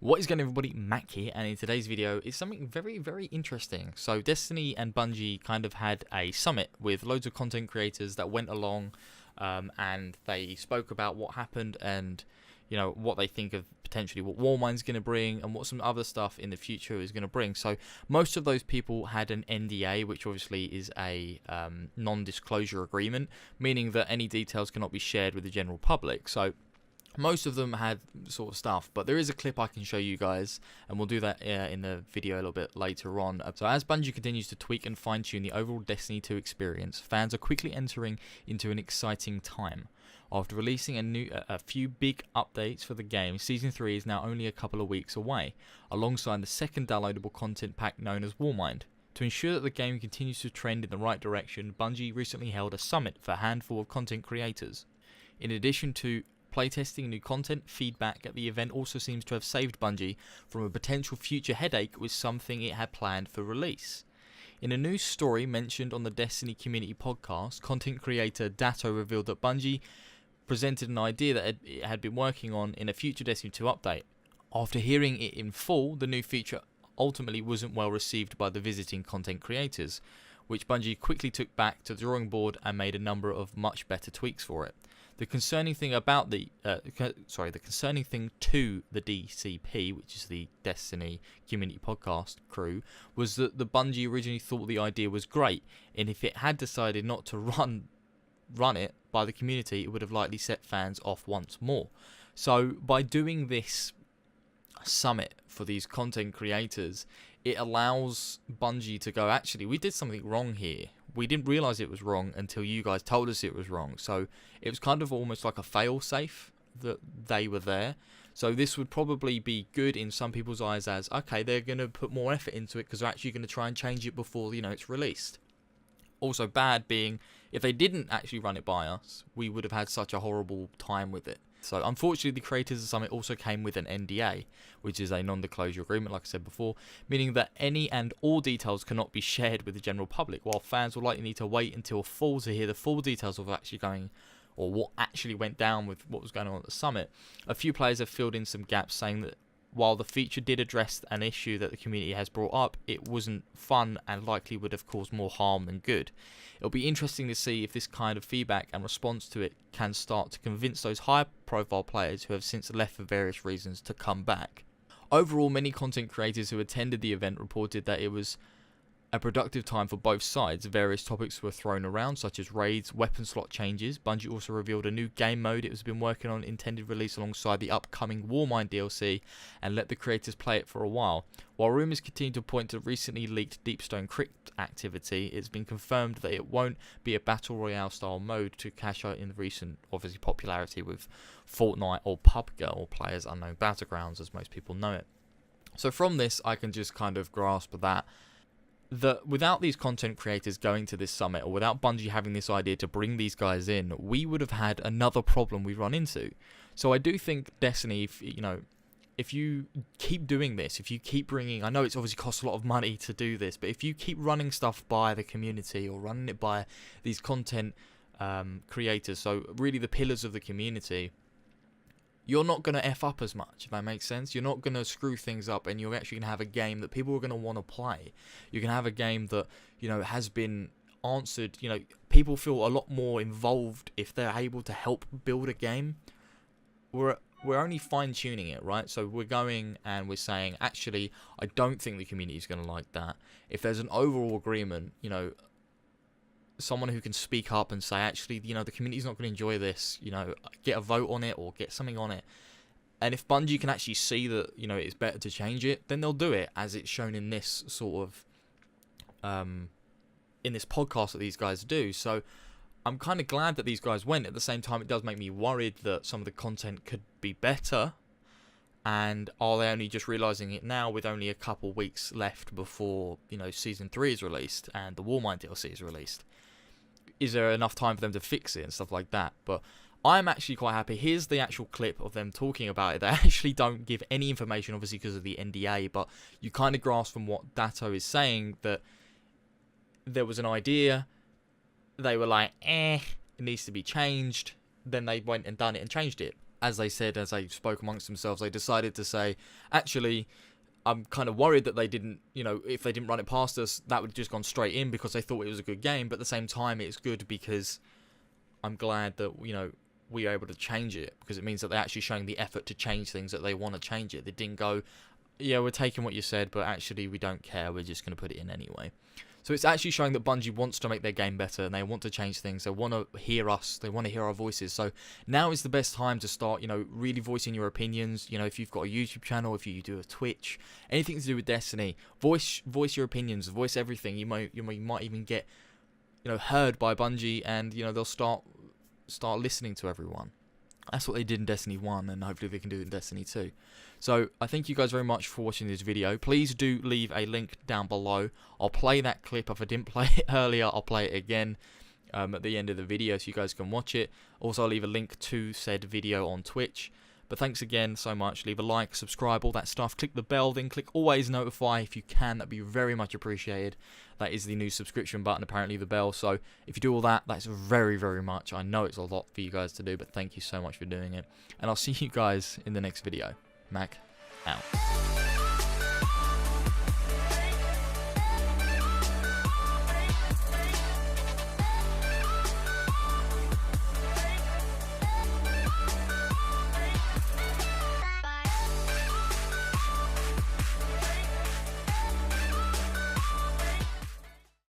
What is going on, everybody? Mack here, and in today's video is something very, very interesting. So Destiny and Bungie kind of had a summit with loads of content creators that went along, and they spoke about what happened and what they think of potentially what Warmind's going to bring and what some other stuff in the future is going to bring. So most of those people had an NDA, which obviously is a non-disclosure agreement, meaning that any details cannot be shared with the general public. So most of them had sort of stuff, but there is a clip I can show you guys, and we'll do that in the video a little bit later on. So as Bungie continues to tweak and fine-tune the overall Destiny 2 experience, fans are quickly entering into an exciting time. After releasing a few big updates for the game, Season 3 is now only a couple of weeks away, alongside the second downloadable content pack known as Warmind. To ensure that the game continues to trend in the right direction, Bungie recently held a summit for a handful of content creators. In addition to playtesting new content, feedback at the event also seems to have saved Bungie from a potential future headache with something it had planned for release. In a news story mentioned on the Destiny Community podcast, content creator Datto revealed that Bungie presented an idea that it had been working on in a future Destiny 2 update. After hearing it in full, the new feature ultimately wasn't well received by the visiting content creators, which Bungie quickly took back to the drawing board and made a number of much better tweaks for it. The concerning thing about the concerning thing to the DCP, which is the Destiny Community Podcast crew, was that the Bungie originally thought the idea was great, and if it had decided not to run it by the community, it would have likely set fans off once more. So by doing this summit for these content creators, it allows Bungie to go, actually, we did something wrong here. We didn't realise it was wrong until you guys told us it was wrong. So it was kind of almost like a fail-safe that they were there. So this would probably be good in some people's eyes as, okay, they're going to put more effort into it because they're actually going to try and change it before, it's released. Also bad being, if they didn't actually run it by us, we would have had such a horrible time with it. So unfortunately, the Creators of Summit also came with an NDA, which is a non-disclosure agreement, like I said before, meaning that any and all details cannot be shared with the general public, while fans will likely need to wait until fall to hear the full details of actually going, or what actually went down with what was going on at the summit. A few players have filled in some gaps, saying that while the feature did address an issue that the community has brought up, it wasn't fun and likely would have caused more harm than good. It'll be interesting to see if this kind of feedback and response to it can start to convince those high-profile players who have since left for various reasons to come back. Overall, many content creators who attended the event reported that it was a productive time for both sides. Various topics were thrown around, such as raids, weapon slot changes. Bungie also revealed a new game mode it has been working on, intended release alongside the upcoming Warmind DLC, and let the creators play it for a while. While rumours continue to point to recently leaked Deepstone Crypt activity, it's been confirmed that it won't be a Battle Royale style mode to cash out in the recent, obviously, popularity with Fortnite or PUBG, or Players Unknown Battlegrounds as most people know it. So from this, I can just kind of grasp that without these content creators going to this summit, or without Bungie having this idea to bring these guys in, we would have had another problem we run into. So I do think Destiny, if you keep doing this, if you keep bringing, I know it's obviously costs a lot of money to do this, but if you keep running stuff by the community or running it by these content creators, so really the pillars of the community, you're not going to F up as much, if that makes sense. You're not going to screw things up, and you're actually going to have a game that people are going to want to play. You're going to have a game that, has been answered. People feel a lot more involved if they're able to help build a game. We're only fine-tuning it, right? So we're going and we're saying, actually, I don't think the community is going to like that. If there's an overall agreement, someone who can speak up and say, actually, the community's not going to enjoy this, get a vote on it or get something on it. And if Bungie can actually see that, it's better to change it, then they'll do it, as it's shown in this sort of, in this podcast that these guys do. So I'm kind of glad that these guys went. At the same time, it does make me worried that some of the content could be better. And are they only just realising it now with only a couple weeks left before, Season 3 is released and the Warmind DLC is released? Is there enough time for them to fix it and stuff like that? But I'm actually quite happy. Here's the actual clip of them talking about it. They actually don't give any information, obviously, because of the NDA, but you kind of grasp from what Datto is saying that there was an idea. They were like, it needs to be changed. Then they went and done it and changed it. as they said, as they spoke amongst themselves, they decided to say, actually, I'm kind of worried that they didn't, if they didn't run it past us, that would have just gone straight in because they thought it was a good game. But at the same time, it's good because I'm glad that, we are able to change it, because it means that they're actually showing the effort to change things, that they want to change it. They didn't go, yeah, we're taking what you said, but actually we don't care, we're just going to put it in anyway. So it's actually showing that Bungie wants to make their game better, and they want to change things. They want to hear us. They want to hear our voices. So now is the best time to start, really voicing your opinions. If you've got a YouTube channel, if you do a Twitch, anything to do with Destiny, voice your opinions, voice everything. You might even get, heard by Bungie, and they'll start listening to everyone. That's what they did in Destiny 1, and hopefully they can do it in Destiny 2. So I thank you guys very much for watching this video. Please do leave a link down below. I'll play that clip. If I didn't play it earlier, I'll play it again at the end of the video so you guys can watch it. Also, I'll leave a link to said video on Twitch. But thanks again so much. Leave a like, subscribe, all that stuff. Click the bell, then click always notify if you can. That'd be very much appreciated. That is the new subscription button, apparently, the bell. So if you do all that, that's very, very much. I know it's a lot for you guys to do, but thank you so much for doing it. And I'll see you guys in the next video. Mack out.